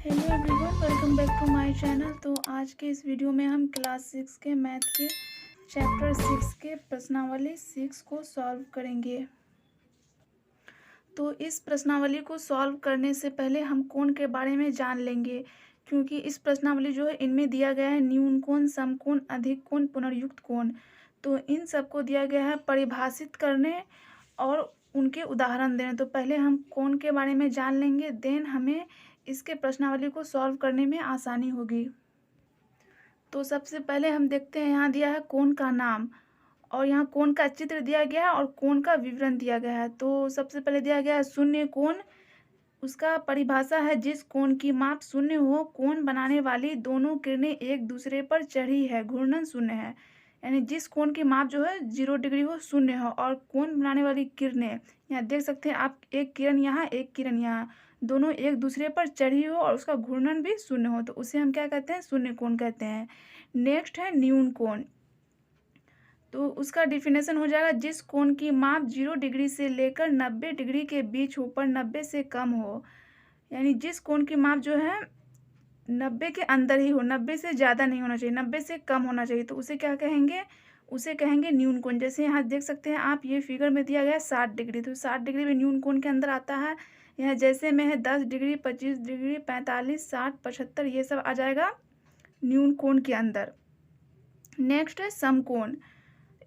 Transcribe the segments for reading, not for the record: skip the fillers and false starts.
Hello everyone, welcome back to my channel. तो आज के इस वीडियो में हम क्लास 6 के मैथ के चैप्टर 6 के प्रश्नावली 6 को सॉल्व करेंगे। तो इस प्रश्नावली को सॉल्व करने से पहले हम कोण के बारे में जान लेंगे, क्योंकि इस प्रश्नावली जो है इनमें दिया गया है न्यून कोण, समकोण, अधिक कोण, पुनर्युक्त कोण। तो इन सबको दिया गया है परिभाषित करने और उनके उदाहरण देने। तो पहले हम कोण के बारे में जान लेंगे, देन हमें इसके प्रश्नावली को सॉल्व करने में आसानी होगी। तो सबसे पहले हम देखते हैं, यहाँ दिया है कोण का नाम और यहाँ कोण का चित्र दिया गया है और कोण का विवरण दिया गया है। तो सबसे पहले दिया गया है शून्य कोण। उसका परिभाषा है जिस कोण की माप शून्य हो, कोण बनाने वाली दोनों किरणें एक दूसरे पर चढ़ी है, घूर्णन शून्य है। यानी जिस कोण की माप जो है 0 डिग्री हो, शून्य हो, और कोण बनाने वाली किरणें यहाँ देख सकते हैं आप, एक किरण यहाँ, एक किरण यहाँ, दोनों एक दूसरे पर चढ़ी हो और उसका घूर्णन भी शून्य हो, तो उसे हम क्या कहते हैं? शून्य कोण कहते हैं। नेक्स्ट है न्यून कोण। तो उसका डिफिनेशन हो जाएगा जिस कोण की माप 0 डिग्री से लेकर 90 डिग्री के बीच हो पर 90 से कम हो। यानी जिस कोण की माप जो है 90 के अंदर ही हो, 90 से ज़्यादा नहीं होना चाहिए, 90 से कम होना चाहिए, तो उसे क्या कहेंगे? उसे कहेंगे न्यून कोण। जैसे यहाँ देख सकते हैं आप, ये फिगर में दिया गया है 60 डिग्री, तो 60 डिग्री भी न्यून कोण के अंदर आता है। यहाँ जैसे में है 10 डिग्री, 25 डिग्री, 45, 60, 75, ये सब आ जाएगा न्यून कोण के अंदर। नेक्स्ट है समकोण।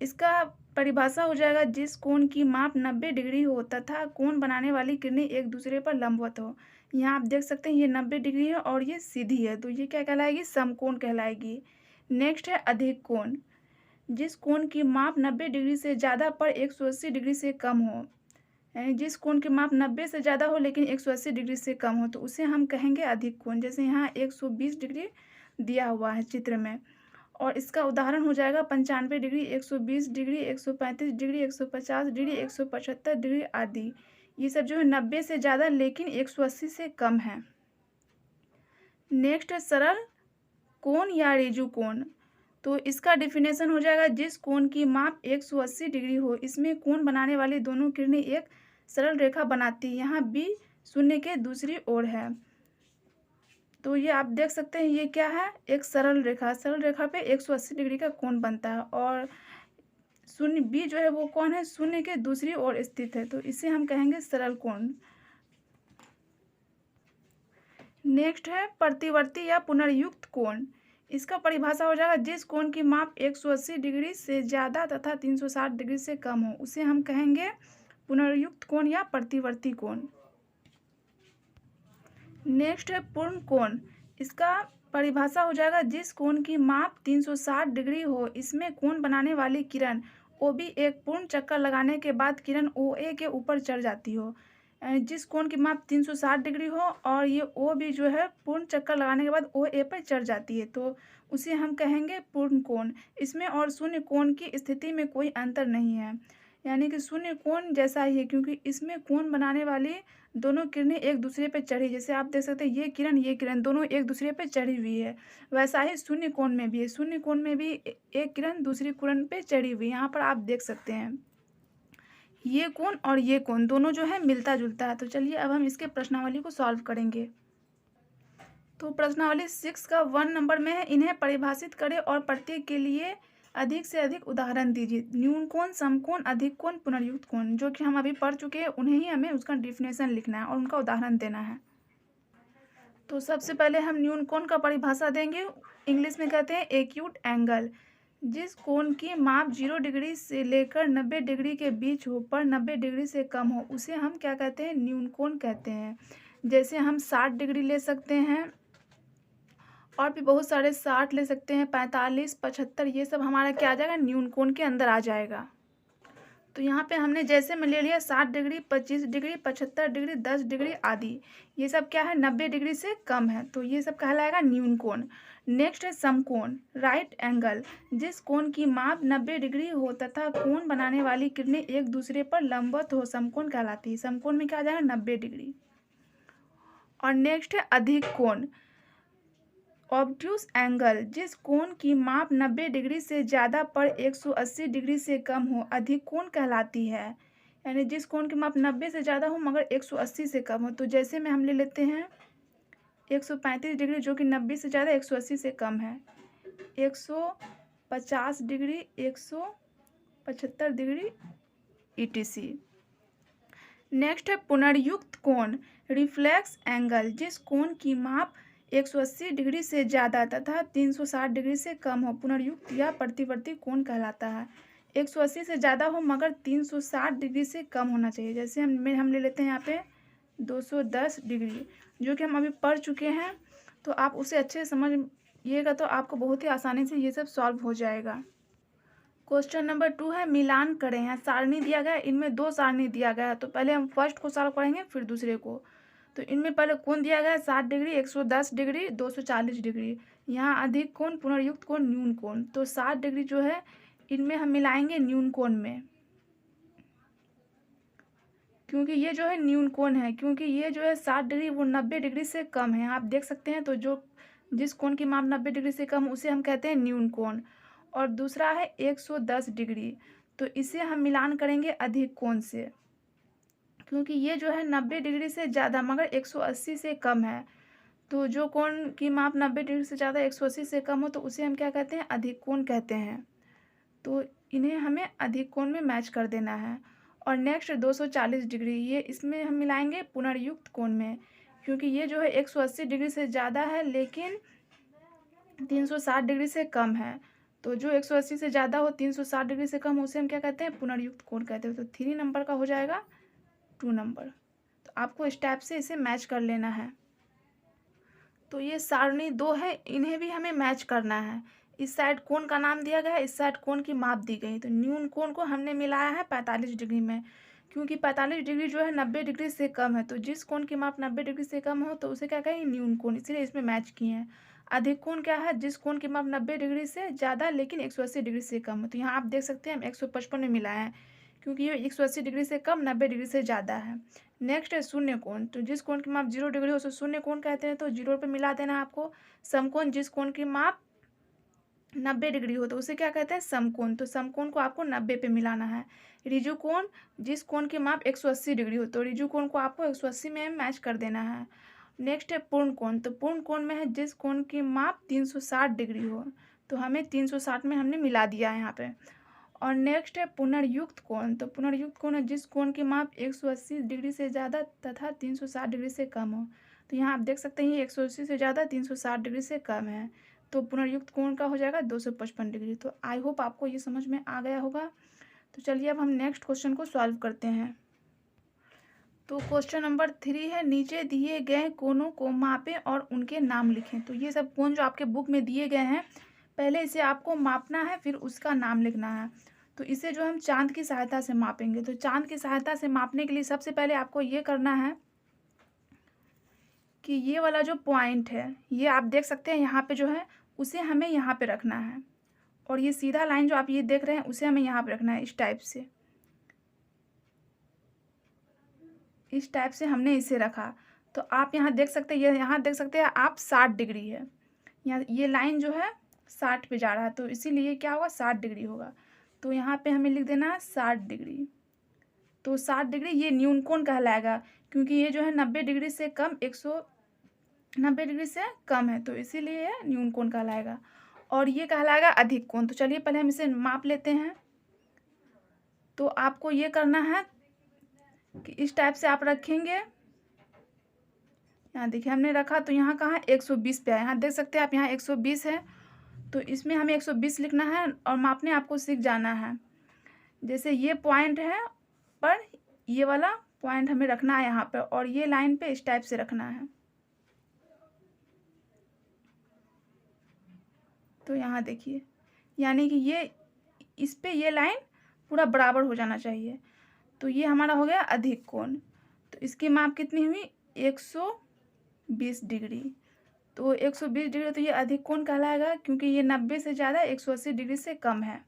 इसका परिभाषा हो जाएगा जिस कोण की माप 90 डिग्री हो तथा कोण बनाने वाली किरणें एक दूसरे पर लंबवत हो। यहाँ आप देख सकते हैं ये 90 डिग्री है और ये सीधी है, तो ये क्या कहलाएगी? समकोण कहलाएगी। नेक्स्ट है अधिक कोण। जिस कोण की माप 90 डिग्री से ज़्यादा पर 180 डिग्री से कम हो। यानी जिस कोण की माप 90 से ज़्यादा हो लेकिन 180 डिग्री से कम हो, तो उसे हम कहेंगे अधिक कोण। जैसे यहाँ 120 डिग्री दिया हुआ है चित्र में, और इसका उदाहरण हो जाएगा 95 degree, 120 degree, 135 degree, 150 degree, 175 degree आदि। ये सब जो है 90 से ज़्यादा लेकिन 180 से कम है। नेक्स्ट है सरल कोण या ऋजु कोण। तो इसका डिफिनेशन हो जाएगा जिस कोण की माप 180 डिग्री हो, इसमें कोण बनाने वाली दोनों किरणें एक सरल रेखा बनाती है। यहाँ बी शून्य के दूसरी ओर है, तो ये आप देख सकते हैं ये क्या है? एक सरल रेखा। सरल रेखा पे 180 डिग्री का कोण बनता है, और शून्य बी जो है वो कौन है? शून्य के दूसरी ओर स्थित है, तो इसे हम कहेंगे सरल कोण। नेक्स्ट है प्रतिवर्ती या पुनर्युक्त कोण। इसका परिभाषा हो जाएगा जिस कोण की माप 180 डिग्री से ज़्यादा तथा 360 डिग्री से कम हो, उसे हम कहेंगे पुनर्युक्त कोण या प्रतिवर्ती कोण। नेक्स्ट है पूर्ण कोण। इसका परिभाषा हो जाएगा जिस कोण की माप 360 डिग्री हो, इसमें कोण बनाने वाली किरण ओ बी एक पूर्ण चक्कर लगाने के बाद किरण ओ ए के ऊपर चढ़ जाती हो। जिस कोण की माप 360 डिग्री हो और ये ओ बी जो है पूर्ण चक्कर लगाने के बाद ओ ए पर चढ़ जाती है, तो उसे हम कहेंगे पूर्ण कोण। इसमें और शून्य कोण की स्थिति में कोई अंतर नहीं है, यानी कि शून्य कोण जैसा ही है, क्योंकि इसमें कोण बनाने वाली दोनों किरणें एक दूसरे पे चढ़ी, जैसे आप देख सकते हैं ये किरण दोनों एक दूसरे पे चढ़ी हुई है, वैसा ही शून्य कोण में भी है। शून्य कोण में भी एक किरण दूसरी किरण पे चढ़ी हुई है। यहाँ पर आप देख सकते हैं ये कोण और ये कोण दोनों जो है मिलता जुलता है। तो चलिए अब हम इसके प्रश्नावली को सॉल्व करेंगे। तो प्रश्नावली 6 का 1 नंबर में है, इन्हें परिभाषित करें और प्रत्येक के लिए अधिक से अधिक उदाहरण दीजिए। न्यून कोण, समकोण, अधिक कोण, पुनर्युक्त कोण, जो कि हम अभी पढ़ चुके हैं, उन्हें ही हमें उसका डिफिनेशन लिखना है और उनका उदाहरण देना है। तो सबसे पहले हम न्यून कोण का परिभाषा देंगे। इंग्लिश में कहते हैं एक्यूट एंगल। जिस कोण की माप 0 डिग्री से लेकर 90 डिग्री के बीच हो पर 90 डिग्री से कम हो, उसे हम क्या कहते हैं? न्यून कोण कहते हैं। जैसे हम 60 डिग्री ले सकते हैं, और भी बहुत सारे 60 ले सकते हैं, 45, 75, ये सब हमारा क्या आ जाएगा? न्यून कोण के अंदर आ जाएगा। तो यहाँ पे हमने जैसे में ले लिया 60 डिग्री, 25 डिग्री, 75 डिग्री, 10 डिग्री आदि, ये सब क्या है? 90 डिग्री से कम है, तो ये सब कहलाएगा न्यून कोण। नेक्स्ट है समकोण, राइट एंगल। जिस कोण की माप 90 डिग्री हो तथा कोण बनाने वाली किरणें एक दूसरे पर लंबवत हो, समकोण कहलाती है। समकोण में क्या आ जाएगा? 90 डिग्री। और नेक्स्ट है अधिक कोण, ऑब्ट्यूस एंगल। जिस कोण की माप 90 डिग्री से ज़्यादा पर 180 डिग्री से कम हो, अधिक कोण कहलाती है। यानी जिस कोण की माप 90 से ज़्यादा हो मगर 180 से कम हो, तो जैसे में हम ले लेते हैं 135 डिग्री जो कि 90 से ज़्यादा 180 से कम है, 150 डिग्री, 175 डिग्री ETC। नेक्स्ट है पुनर्युक्त कोण, रिफ्लेक्स एंगल, जिस कोण की माप 180 डिग्री से ज़्यादा तथा 360 डिग्री से कम हो पुनर्युक्त या प्रतिवर्ती कोण कहलाता है। 180 से ज़्यादा हो मगर 360 डिग्री से कम होना चाहिए। जैसे हम ले लेते हैं यहाँ पे 210 डिग्री, जो कि हम अभी पढ़ चुके हैं, तो आप उसे अच्छे से समझिएगा तो आपको बहुत ही आसानी से ये सब सॉल्व हो जाएगा। क्वेश्चन नंबर 2 है मिलान करें। यहाँ सारणी दिया गया है, इनमें 2 सारणी दिया गया है, तो पहले हम फर्स्ट को सॉल्व करेंगे फिर दूसरे को। तो इनमें पहले कोण दिया गया है 60 डिग्री, 110 डिग्री, 240 डिग्री। यहाँ अधिक कोण, पुनर्युक्त कोण, न्यून कोण। तो 60 डिग्री जो है इनमें हम मिलाएंगे न्यून कोण में, क्योंकि ये जो है न्यून कोण है, क्योंकि ये जो है 60 डिग्री वो 90 डिग्री से कम है, आप देख सकते हैं। तो जिस कोण की माप 90 डिग्री से कम उसे हम कहते हैं न्यून कोण। और दूसरा है 110 डिग्री, तो इसे हम मिलान करेंगे अधिक कोण से, क्योंकि ये जो है 90 डिग्री से ज़्यादा मगर 180 से कम है। तो जो कोण की माप 90 डिग्री से ज़्यादा 180 से कम हो तो उसे हम क्या कहते हैं, अधिक कोण कहते हैं। तो इन्हें हमें अधिक कोण में मैच कर देना है। और नेक्स्ट 240 डिग्री, ये इसमें हम मिलाएंगे पुनर्युक्त कोण में, क्योंकि ये जो है 180 डिग्री से ज़्यादा है लेकिन 360 डिग्री से कम है। तो जो 180 से ज़्यादा हो 360 डिग्री से कम उसे हम क्या कहते हैं, पुनर्युक्त कोण कहते हैं। तो 3 नंबर का हो जाएगा 2 नंबर। तो आपको इस टाइप से इसे मैच कर लेना है। तो ये सारणी 2 है, इन्हें भी हमें मैच करना है। इस साइड कोण का नाम दिया गया है, इस साइड कोण की माप दी गई। तो न्यून कोण को हमने मिलाया है 45 डिग्री में, क्योंकि 45 डिग्री जो है 90 डिग्री से कम है। तो जिस कोण की माप 90 डिग्री से कम हो तो उसे क्या कहेंगे, न्यून कोण, इसलिए इसमें मैच किए हैं। अधिक कोण क्या है, जिस कोण की माप 90 डिग्री से ज़्यादा लेकिन 180 डिग्री से कम है। तो यहाँ आप देख सकते हैं हम 155 में मिलाए हैं, क्योंकि ये 180 डिग्री से कम 90 डिग्री से ज़्यादा है। नेक्स्ट है शून्य कोण, तो जिस कोण की माप 0 डिग्री हो उसे शून्य कोण कहते हैं। तो 0 पे मिला देना है आपको। समकोण, जिस कोण की माप 90 डिग्री हो तो उसे क्या कहते हैं, समकोण। तो समकोण को आपको 90 पे मिलाना है। ऋजु कोण, जिस कोण की माप 180 डिग्री हो तो ऋजु कोण को आपको 180 में मैच कर देना है। नेक्स्ट है पूर्ण कोण, तो पूर्ण कोण में है जिस कोण की माप 360 डिग्री हो, तो हमें 360 में हमने मिला दिया है यहाँ पे। और नेक्स्ट है पुनर्युक्त कोण, तो पुनर्युक्त कोण है जिस कोण की माप 180 डिग्री से ज़्यादा तथा 360 डिग्री से कम हो। तो यहाँ आप देख सकते हैं ये 180 से ज़्यादा 360 डिग्री से कम है, तो पुनर्युक्त कोण का हो जाएगा 255 डिग्री। तो आई होप आपको ये समझ में आ गया होगा। तो चलिए अब हम नेक्स्ट क्वेश्चन को सॉल्व करते हैं। तो क्वेश्चन नंबर 3 है नीचे दिए गए कोणों को मापें और उनके नाम लिखें। तो ये सब कोण जो आपके बुक में दिए गए हैं, पहले इसे आपको मापना है फिर उसका नाम लिखना है। तो इसे जो हम चांद की सहायता से मापेंगे। तो चांद की सहायता से मापने के लिए सबसे पहले आपको ये करना है कि ये वाला जो पॉइंट है, ये आप देख सकते हैं यहाँ पे जो है उसे हमें यहाँ पे रखना है, और ये सीधा लाइन जो आप ये देख रहे हैं उसे हमें यहाँ पे रखना है। इस टाइप से हमने इसे रखा। तो आप यहाँ देख सकते हैं, ये यहाँ देख सकते हैं आप 60 डिग्री है, यहाँ ये लाइन जो है 60 पे जा रहा है, तो इसीलिए क्या होगा, 60 डिग्री होगा। तो यहाँ पे हमें लिख देना है 60 डिग्री। तो 60 डिग्री ये न्यून कोण कहलाएगा, क्योंकि ये जो है 90 डिग्री से कम 190 डिग्री से कम है, तो इसीलिए ये न्यून कोण कहलाएगा। और ये कहलाएगा अधिक कोण। तो चलिए पहले हम इसे माप लेते हैं। तो आपको ये करना है कि इस टाइप से आप रखेंगे। यहाँ देखिए हमने रखा, तो यहाँ कहाँ 120 पे है, यहाँ देख सकते हैं आप, यहाँ 120 है, तो इसमें हमें 120 लिखना है और मापने आपको सीख जाना है। जैसे ये पॉइंट है पर ये वाला पॉइंट हमें रखना है यहाँ पर, और ये लाइन पे इस टाइप से रखना है। तो यहाँ देखिए, यानी कि ये इस पे ये लाइन पूरा बराबर हो जाना चाहिए। तो ये हमारा हो गया अधिक कोण। तो इसकी माप कितनी हुई, 120 डिग्री। तो 120 डिग्री तो ये अधिक कोण कहलाएगा, क्योंकि ये 90 से ज़्यादा 180 डिग्री से कम है।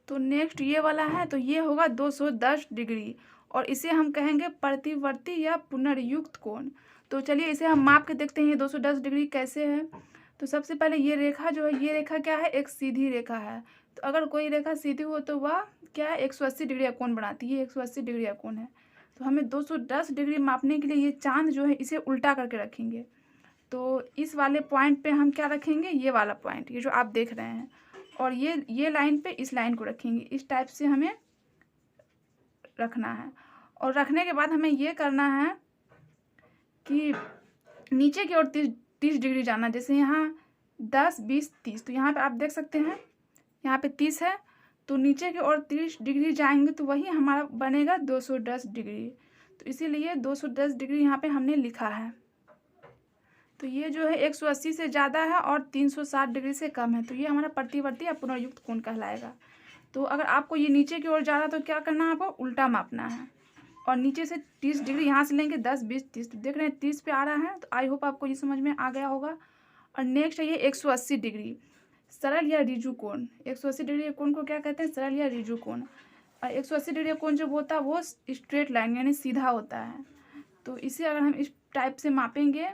तो नेक्स्ट ये वाला है, तो ये होगा 210 डिग्री, और इसे हम कहेंगे प्रतिवर्ती या पुनर्युक्त कोण। तो चलिए इसे हम माप के देखते हैं ये 210 डिग्री कैसे है। तो सबसे पहले ये रेखा जो है, ये रेखा क्या है, एक सीधी रेखा है। तो अगर कोई रेखा सीधी हो तो वह क्या है, 180 डिग्री का कोण बनाती है, 180 डिग्री का कोण है। तो हमें 210 डिग्री मापने के लिए ये चांद जो है इसे उल्टा करके रखेंगे। तो इस वाले पॉइंट पे हम क्या रखेंगे, ये वाला पॉइंट, ये जो आप देख रहे हैं, और ये लाइन पे इस लाइन को रखेंगे। इस टाइप से हमें रखना है। और रखने के बाद हमें ये करना है कि नीचे की ओर 30 डिग्री जाना। जैसे यहाँ 10, 20, 30, तो यहाँ पे आप देख सकते हैं यहाँ पे 30 है, तो नीचे की ओर 30 डिग्री जाएंगे तो वही हमारा बनेगा 210 डिग्री। तो इसीलिए 210 डिग्री यहाँ पे हमने लिखा है। तो ये जो है 180 से ज़्यादा है और 360 डिग्री से कम है, तो ये हमारा प्रतिवर्ती या पुनर्युक्त कोण कहलाएगा। तो अगर आपको ये नीचे की ओर जा रहा है तो क्या करना है, आपको उल्टा मापना है। और नीचे से 30 डिग्री यहाँ से लेंगे, 10, 20, 30, तो देख रहे हैं 30 पे आ रहा है। तो आई होप आपको ये समझ में आ गया होगा। और नेक्स्ट है ये 180 डिग्री सरल या रिजु कोण। 180 डिग्री कोण को क्या कहते हैं, सरल या रिजु कोण। और 180 डिग्री कोण जो होता है वो स्ट्रेट लाइन यानी सीधा होता है। तो इसे अगर हम इस टाइप से मापेंगे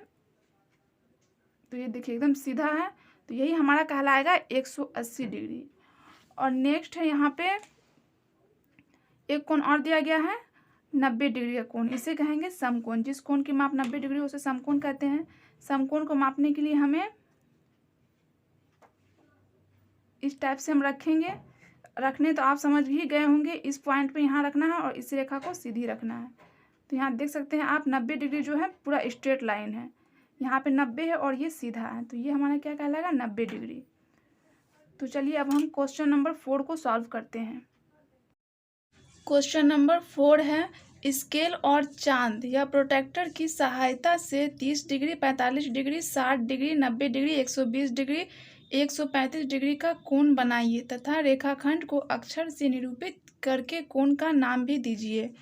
तो ये देखिए एकदम सीधा है, तो यही हमारा कहलाएगा 180 डिग्री। और नेक्स्ट है यहाँ पे एक कोण और दिया गया है 90 डिग्री का कोण, इसे कहेंगे समकोण। जिस कोण की माप 90 डिग्री उसे समकोण कहते हैं। समकोण को मापने के लिए हमें इस टाइप से हम रखेंगे। रखने तो आप समझ ही गए होंगे, इस पॉइंट पे यहाँ रखना है और इस रेखा को सीधी रखना है। तो यहाँ देख सकते हैं आप 90 डिग्री जो है पूरा स्ट्रेट लाइन है, यहाँ पे 90 है और ये सीधा है, तो ये हमारा क्या कहलाएगा 90 डिग्री। तो चलिए अब हम क्वेश्चन नंबर 4 को सॉल्व करते हैं। क्वेश्चन नंबर 4 है, स्केल और चांद या प्रोटेक्टर की सहायता से 30 degree, 45 degree, 60 degree, 90 degree, 120 degree, 135 degree का कोण बनाइए तथा रेखाखंड को अक्षर से निरूपित करके कोण का नाम भी दीजिए।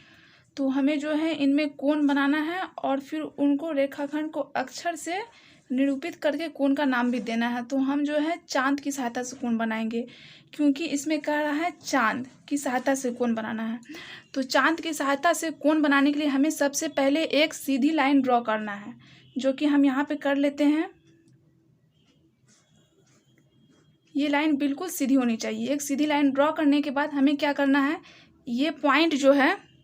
तो हमें जो है इनमें कोण बनाना है और फिर उनको रेखाखंड को अक्षर से निरूपित करके कोण का नाम भी देना है। तो हम जो है चांद की सहायता से कोण बनाएंगे, क्योंकि इसमें कह रहा है चांद की सहायता से कोण बनाना है। तो चांद की सहायता से कोण बनाने के लिए हमें सबसे पहले एक सीधी लाइन ड्रॉ करना है, जो कि हम यहाँ पे कर लेते हैं। ये लाइन बिल्कुल सीधी होनी चाहिए। एक सीधी लाइन ड्रॉ करने के बाद हमें क्या करना है, ये पॉइंट जो है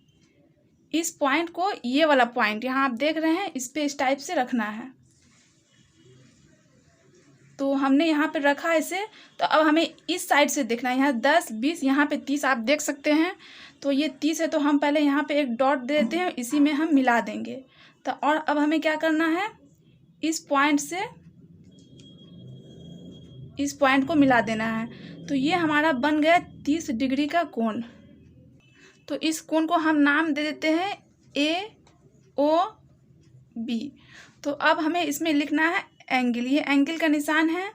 इस पॉइंट को, ये वाला पॉइंट यहाँ आप देख रहे हैं, इस पे इस टाइप से रखना है। तो हमने यहाँ पे रखा इसे। तो अब हमें इस साइड से देखना है, यहाँ 10, 20, यहाँ पे 30 आप देख सकते हैं। तो ये 30 है, तो हम पहले यहाँ पे एक डॉट दे देते हैं, इसी में हम मिला देंगे। तो और अब हमें क्या करना है, इस पॉइंट से इस पॉइंट को मिला देना है। तो ये हमारा बन गया 30 डिग्री का कोण। तो इस कोण को हम नाम दे देते हैं AOB। तो अब हमें इसमें लिखना है एंगल, ये एंगल का निशान है,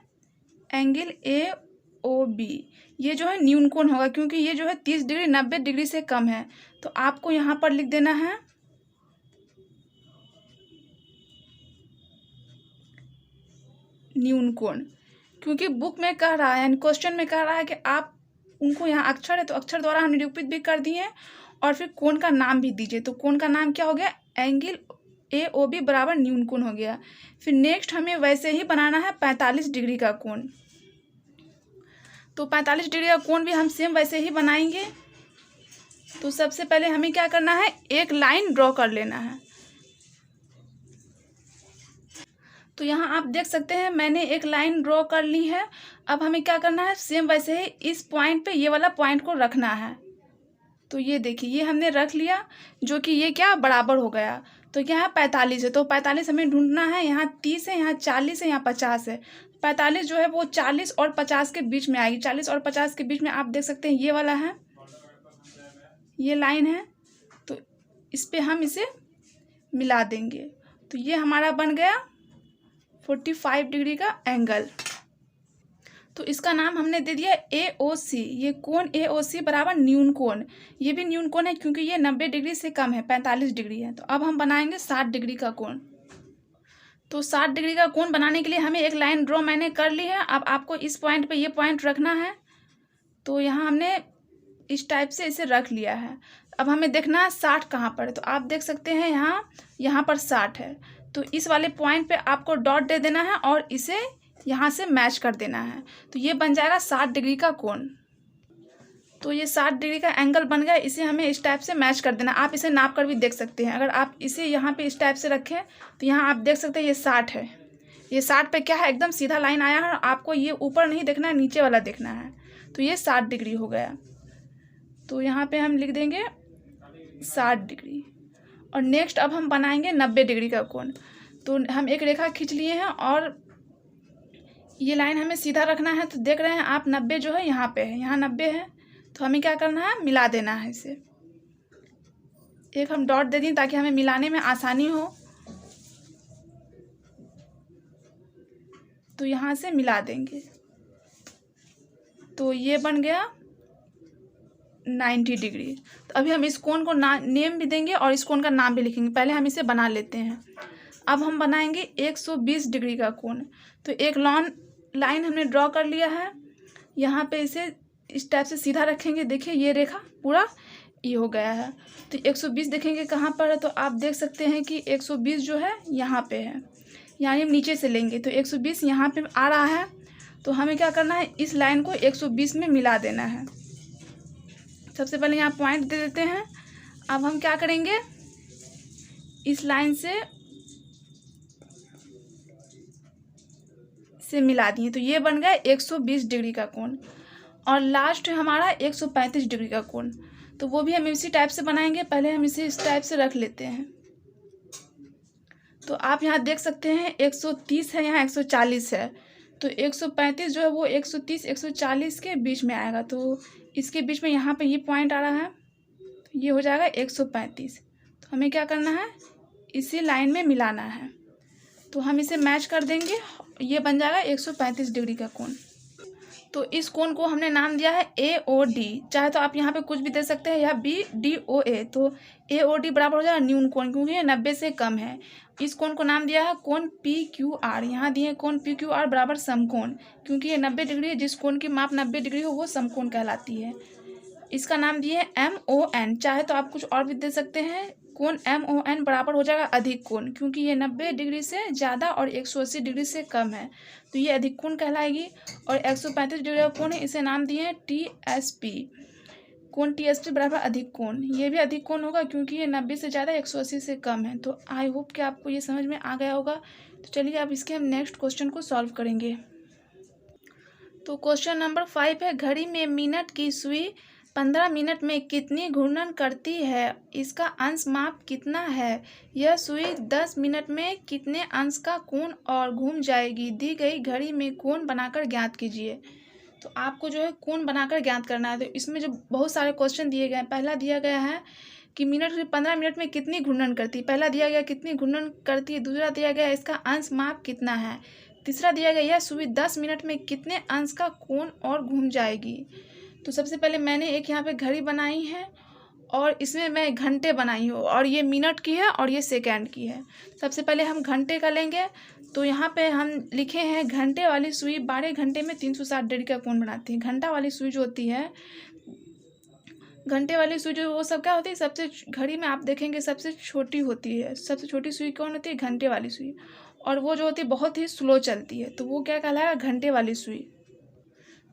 एंगल AOB। ये जो है न्यून कोण होगा, क्योंकि ये जो है 30 डिग्री 90 डिग्री से कम है। तो आपको यहाँ पर लिख देना है न्यून कोण, क्योंकि बुक में कह रहा है यानी क्वेश्चन में कह रहा है कि आप उनको, यहाँ अक्षर है तो अक्षर द्वारा हम निरूपित भी कर दिए और फिर कोण का नाम भी दीजिए। तो कोण का नाम क्या हो गया, एंगल AOB बराबर न्यून कोण हो गया। फिर नेक्स्ट हमें वैसे ही बनाना है 45 डिग्री का कोण। तो 45 डिग्री का कोण भी हम सेम वैसे ही बनाएंगे। तो सबसे पहले हमें क्या करना है, एक लाइन ड्रॉ कर लेना है। तो यहाँ आप देख सकते हैं मैंने एक लाइन ड्रॉ कर ली है। अब हमें क्या करना है, सेम वैसे ही इस पॉइंट पे ये वाला पॉइंट को रखना है। तो ये देखिए ये हमने रख लिया, जो कि ये क्या बराबर हो गया। तो यहाँ 45 है, तो 45 हमें ढूंढना है। यहाँ 30 है, यहाँ 40 है, यहाँ 50 है। 45 जो है वो 40 और 50 के बीच में आएगी। 40 और 50 के बीच में आप देख सकते हैं ये वाला है, ये लाइन है। तो इस पर हम इसे मिला देंगे। तो ये हमारा बन गया 45 डिग्री का एंगल। तो इसका नाम हमने दे दिया AOC। ये कोण AOC बराबर न्यून कोण। ये भी न्यून कोण है क्योंकि ये 90 डिग्री से कम है, 45 डिग्री है। तो अब हम बनाएंगे 60 डिग्री का कोण। तो 60 डिग्री का कोण बनाने के लिए हमें एक लाइन ड्रॉ मैंने कर ली है। अब आपको इस पॉइंट पे ये पॉइंट रखना है। तो यहाँ हमने इस टाइप से इसे रख लिया है। अब हमें देखना है 60 कहाँ पर है। तो आप देख सकते हैं यहाँ पर 60 है। तो इस वाले पॉइंट पे आपको डॉट दे देना है और इसे यहाँ से मैच कर देना है। तो ये बन जाएगा 60 डिग्री का कोण। तो ये 60 डिग्री का एंगल बन गया। इसे हमें इस टाइप से मैच कर देना। आप इसे नाप कर भी देख सकते हैं। अगर आप इसे यहाँ पे इस टाइप से रखें तो यहाँ आप देख सकते हैं ये 60 है। ये 60 पे क्या है, एकदम सीधा लाइन आया है। आपको ये ऊपर नहीं देखना है, नीचे वाला देखना है। तो ये 60 डिग्री हो गया। तो यहाँ पे हम लिख देंगे 60 डिग्री। और नेक्स्ट अब हम बनाएंगे 90 डिग्री का कोण। तो हम एक रेखा खींच लिए हैं और ये लाइन हमें सीधा रखना है। तो देख रहे हैं आप 90 जो है यहाँ पे है, यहाँ 90 है। तो हमें क्या करना है, मिला देना है इसे। एक हम डॉट दे दें ताकि हमें मिलाने में आसानी हो। तो यहाँ से मिला देंगे। तो ये बन गया 90 डिग्री। तो अभी हम इस कोण को नेम भी देंगे और इस कोण का नाम भी लिखेंगे। पहले हम इसे बना लेते हैं। अब हम बनाएंगे 120 डिग्री का कोण। तो एक लाइन हमने ड्रॉ कर लिया है। यहाँ पे इसे इस टाइप से सीधा रखेंगे। देखिए ये रेखा पूरा ये हो गया है। तो 120 देखेंगे कहाँ पर है, तो आप देख सकते हैं कि 120 जो है यहाँ पे है। यानी हम नीचे से लेंगे तो 120 यहाँ पे आ रहा है। तो हमें क्या करना है, इस लाइन को 120 में मिला देना है। सबसे पहले यहाँ पॉइंट दे देते हैं। अब हम क्या करेंगे, इस लाइन से मिला दिए। तो ये बन गया 120 डिग्री का कोण। और लास्ट हमारा 135 डिग्री का कोण। तो वो भी हम इसी टाइप से बनाएंगे। पहले हम इसे इस टाइप से रख लेते हैं। तो आप यहाँ देख सकते हैं 130 है, यहाँ 140 है। तो 135 जो है वो 130 140 के बीच में आएगा। तो इसके बीच में यहाँ पे ये पॉइंट आ रहा है। तो ये हो जाएगा 135। तो हमें क्या करना है, इसी लाइन में मिलाना है। तो हम इसे मैच कर देंगे। ये बन जाएगा 135 डिग्री का कोण। तो इस कोण को हमने नाम दिया है AOD। चाहे तो आप यहाँ पे कुछ भी दे सकते हैं, या BDOA। तो AOD बराबर हो जाएगा न्यून कोण, क्योंकि ये 90 से कम है। इस कोण को नाम दिया है कोण PQR। यहाँ दिए कोण PQR बराबर समकोण, क्योंकि ये 90 डिग्री है। जिस कोण की माप 90 डिग्री हो वो समकोण कहलाती है। इसका नाम दिए है MON। चाहे तो आप कुछ और भी दे सकते हैं। कोण MON बराबर हो जाएगा अधिक कोण, क्योंकि ये 90 डिग्री से ज़्यादा और 180 डिग्री से कम है। तो ये अधिक कोण कहलाएगी। और 135 डिग्री का कोण है, इसे नाम दिए हैं TSP। कोण TSP बराबर अधिक कोण। ये भी अधिक कोण होगा, क्योंकि ये 90 से ज़्यादा 180 से कम है। तो आई होप कि आपको ये समझ में आ गया होगा। तो चलिए अब इसके हम नेक्स्ट क्वेश्चन को सॉल्व करेंगे। तो क्वेश्चन नंबर 5 है, घड़ी में मिनट की सुई 15 मिनट में कितनी घूर्णन करती है, इसका अंश माप कितना है। यह सुई 10 मिनट में कितने अंश का कोण और घूम जाएगी, दी गई घड़ी में कोण बनाकर ज्ञात कीजिए। तो आपको जो है कोण बनाकर ज्ञात करना है। तो इसमें जो बहुत सारे क्वेश्चन दिए गए हैं, पहला दिया गया है कि मिनट 15 मिनट में कितनी घूर्णन करती है। पहला दिया गया कितनी घूर्णन करती है। दूसरा दिया गया इसका अंश माप कितना है। तीसरा दिया गया यह सुई 10 मिनट में कितने अंश का कोण और घूम जाएगी। तो सबसे पहले मैंने एक यहाँ पे घड़ी बनाई है और इसमें मैं घंटे बनाई हूँ, और ये मिनट की है और ये सेकंड की है। सबसे पहले हम घंटे का लेंगे। तो यहाँ पे हम लिखे हैं घंटे वाली सुई 12 घंटे में 360 डिग्री का कोण बनाती है। घंटा वाली सुई जो होती है, घंटे वाली सुई जो वो सब क्या होती है, सबसे घड़ी में आप देखेंगे सबसे छोटी होती है। सबसे छोटी सुई कौन होती है, घंटे वाली सुई। और वो जो होती है बहुत ही स्लो चलती है, तो वो क्या कहलाएगा, घंटे वाली सुई।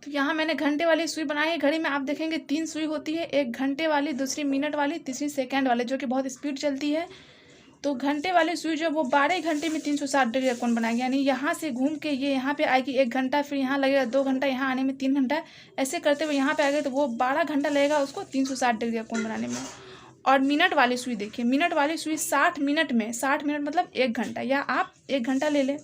तो यहाँ मैंने घंटे वाली सुई बनाई है। घड़ी में आप देखेंगे 3 सुई होती है, एक घंटे वाली, दूसरी मिनट वाली, तीसरी सेकंड वाली, जो कि बहुत स्पीड चलती है। तो घंटे वाली सुई जो वो 12 घंटे में 360 डिग्री का कोण बनाएगी। यानी यहाँ से घूम के ये यहाँ पे आएगी 1 घंटा, फिर यहाँ लगेगा 2 घंटा, यहाँ आने में 3 घंटा, ऐसे करते हुए यहाँ पे आ गए तो वो 12 घंटा लगेगा उसको 360 डिग्री का कोण बनाने में। और मिनट वाली सुई देखिए, मिनट वाली सुई 60 मिनट में, 60 मिनट मतलब 1 घंटा, या आप 1 घंटा ले लें,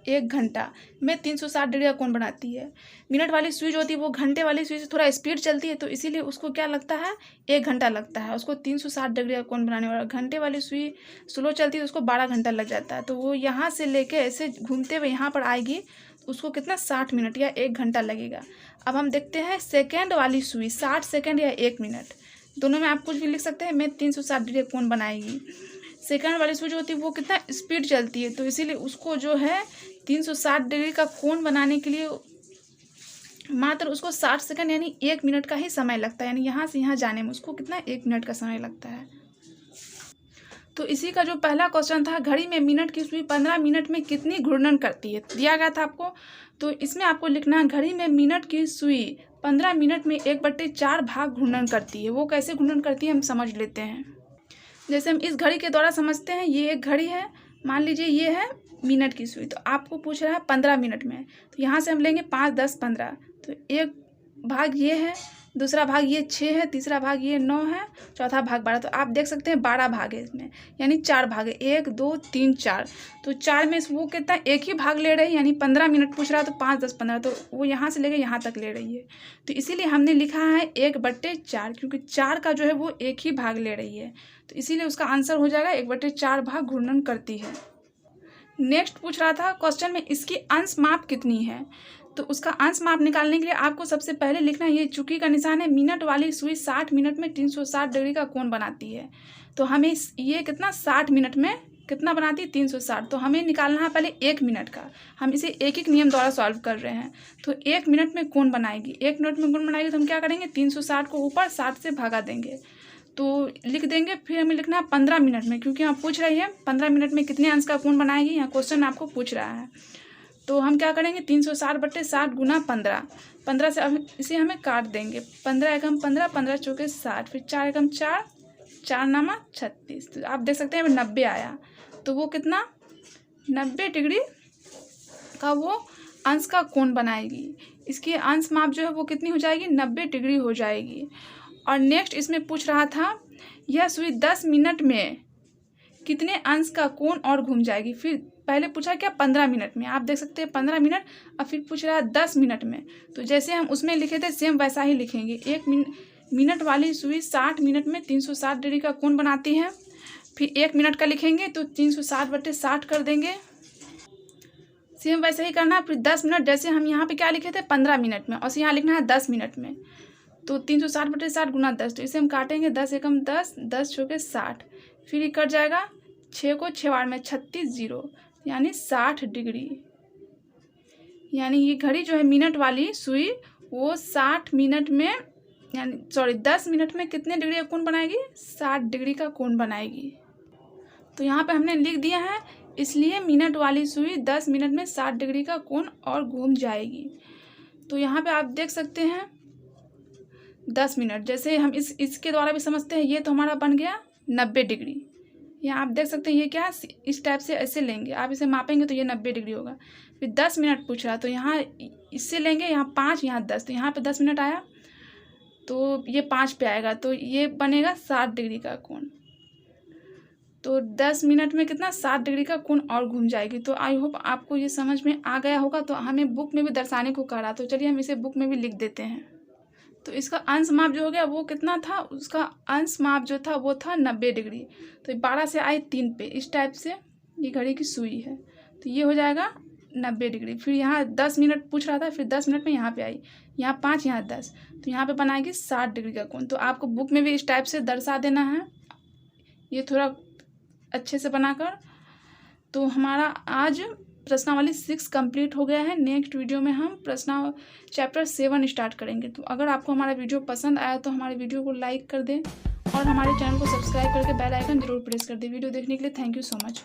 1 घंटा में 360 डिग्री का कोण बनाती है। मिनट वाली सुई जो होती है वो घंटे वाली सुई से थोड़ा स्पीड चलती है, तो इसीलिए उसको क्या लगता है, 1 घंटा लगता है उसको 360 डिग्री का कोण बनाने वाला। घंटे वाली सुई स्लो चलती है तो उसको 12 घंटा लग जाता है। तो वो यहाँ से लेके ऐसे घूमते हुए यहाँ पर आएगी, उसको कितना 60 मिनट या 1 घंटा लगेगा। अब हम देखते हैं सेकेंड वाली सुई 60 सेकेंड या 1 मिनट, दोनों में आप कुछ भी लिख सकते हैं, में 360 डिग्री कोण बनाएगी। सेकंड वाली सुई जो होती है वो कितना स्पीड चलती है, तो इसीलिए उसको जो है 360 डिग्री का कोण बनाने के लिए मात्र उसको 60 सेकंड यानी 1 मिनट का ही समय लगता है। यानी यहाँ से यहाँ जाने में उसको कितना 1 मिनट का समय लगता है। तो इसी का जो पहला क्वेश्चन था, घड़ी में मिनट की सुई 15 मिनट में कितनी घूर्णन करती है, दिया गया था आपको। तो इसमें आपको लिखना है घड़ी में मिनट की सुई 15 मिनट में 1/4 भाग घूर्णन करती है। वो कैसे घूर्णन करती है हम समझ लेते हैं। जैसे हम इस घड़ी के द्वारा समझते हैं, ये एक घड़ी है, मान लीजिए ये है मिनट की सुई, तो आपको पूछ रहा है 15 मिनट में, तो यहाँ से हम लेंगे 5, 10, 15, तो एक भाग ये है, दूसरा भाग ये 6 है, तीसरा भाग ये 9 है, चौथा भाग 12। तो आप देख सकते हैं 12 भाग है इसमें, यानी 4 भाग है, 1, 2, 3, 4। तो 4 में वो कितना एक ही भाग ले रही है, यानी 15 मिनट पूछ रहा है तो 5, 10, 15, तो वो यहाँ से लेकर यहाँ तक ले रही है। तो इसीलिए हमने लिखा है 1/4, क्योंकि 4 का जो है वो एक ही भाग ले रही है, तो इसीलिए उसका आंसर हो जाएगा 1/4 भाग घूर्णन करती है। नेक्स्ट पूछ रहा था क्वेश्चन में इसकी अंश माप कितनी है। तो उसका अंश माप निकालने के लिए आपको सबसे पहले लिखना है, ये चुकी का निशान है, मिनट वाली सुई 60 मिनट में 360 डिग्री का कोण बनाती है। तो हमें ये कितना 60 मिनट में कितना बनाती है 360। तो हमें निकालना है पहले 1 मिनट का। हम इसे एक एक नियम द्वारा सॉल्व कर रहे हैं। तो 1 मिनट में कोण बनाएगी, 1 मिनट में कोण बनाएगी तो हम क्या करेंगे 360 को ऊपर 60 से भगा देंगे, तो लिख देंगे। फिर हमें लिखना है 15 मिनट में, क्योंकि आप पूछ रही है 15 मिनट में कितने अंश का कोण बनाएगी, यहाँ क्वेश्चन आपको पूछ रहा है। तो हम क्या करेंगे 360/60 गुना 15, 15 से अब इसे हमें काट देंगे, 15 एकम 15, 15 चौके 60, फिर 4 एकम 4, 4 नामा 36। तो आप देख सकते हैं 90 आया। तो वो कितना 90 डिग्री का वो अंश का कोण बनाएगी। इसकी अंश माप जो है वो कितनी हो जाएगी 90 डिग्री हो जाएगी। और नेक्स्ट इसमें पूछ रहा था यह सुई 10 मिनट में कितने अंश का कोण और घूम जाएगी। फिर पहले पूछा क्या 15 मिनट में, आप देख सकते हैं 15 मिनट, और फिर पूछ रहा है 10 मिनट में। तो जैसे हम उसमें लिखे थे सेम वैसा ही लिखेंगे। 1 मिनट वाली सुई 60 मिनट में 360 डिग्री का कोण बनाती है। फिर 1 मिनट का लिखेंगे तो 360/60 कर देंगे, सेम वैसे ही करना। फिर 10 मिनट, जैसे हम यहाँ पे क्या लिखे थे 15 मिनट में, और यहाँ लिखना है 10 मिनट में, तो 360/60 गुना 10। तो इसे हम काटेंगे 10 एकम 10, 10 चौके 60, फिर ये कट जाएगा 6 को 6 बार में 36 0, यानी 60 डिग्री। यानी ये घड़ी जो है मिनट वाली सुई वो 60 मिनट में, यानी 10 मिनट में कितने डिग्री का कोण बनाएगी 60 डिग्री का कोण बनाएगी। तो यहाँ पे हमने लिख दिया है, इसलिए मिनट वाली सुई 10 मिनट में 60 डिग्री का कोण और घूम जाएगी। तो यहाँ पे आप देख सकते हैं 10 मिनट, जैसे हम इसके द्वारा भी समझते हैं। ये तो हमारा बन गया 90 डिग्री। यहाँ आप देख सकते हैं ये क्या है, इस टाइप से ऐसे लेंगे, आप इसे मापेंगे तो ये 90 डिग्री होगा। फिर 10 मिनट पूछ रहा, तो यहाँ इससे लेंगे, यहाँ 5, यहाँ 10, तो यहाँ पे 10 मिनट आया तो ये 5 पे आएगा, तो ये बनेगा 60 डिग्री का कोण। तो 10 मिनट में कितना 60 डिग्री का कोण और घूम जाएगी। तो आई होप आपको ये समझ में आ गया होगा। तो हमें बुक में भी दर्शाने को कहा, तो चलिए हम इसे बुक में भी लिख देते हैं। तो इसका अंश माप जो हो गया वो कितना था, उसका अंश माप जो था वो था 90 डिग्री। तो 12 से आए 3 पे, इस टाइप से ये घड़ी की सुई है, तो ये हो जाएगा 90 डिग्री। फिर यहाँ 10 मिनट पूछ रहा था, फिर 10 मिनट में यहाँ पे आई, यहाँ 5, यहाँ 10, तो यहाँ पे बनाएगी 60 डिग्री का कोण। तो आपको बुक में भी इस टाइप से दर्शा देना है, ये थोड़ा अच्छे से बनाकर। तो हमारा आज प्रश्नावली 6 कंप्लीट हो गया है। नेक्स्ट वीडियो में हम चैप्टर 7 स्टार्ट करेंगे। तो अगर आपको हमारा वीडियो पसंद आया तो हमारे वीडियो को लाइक कर दें और हमारे चैनल को सब्सक्राइब करके बेल आइकन जरूर प्रेस कर दें। वीडियो देखने के लिए थैंक यू सो मच।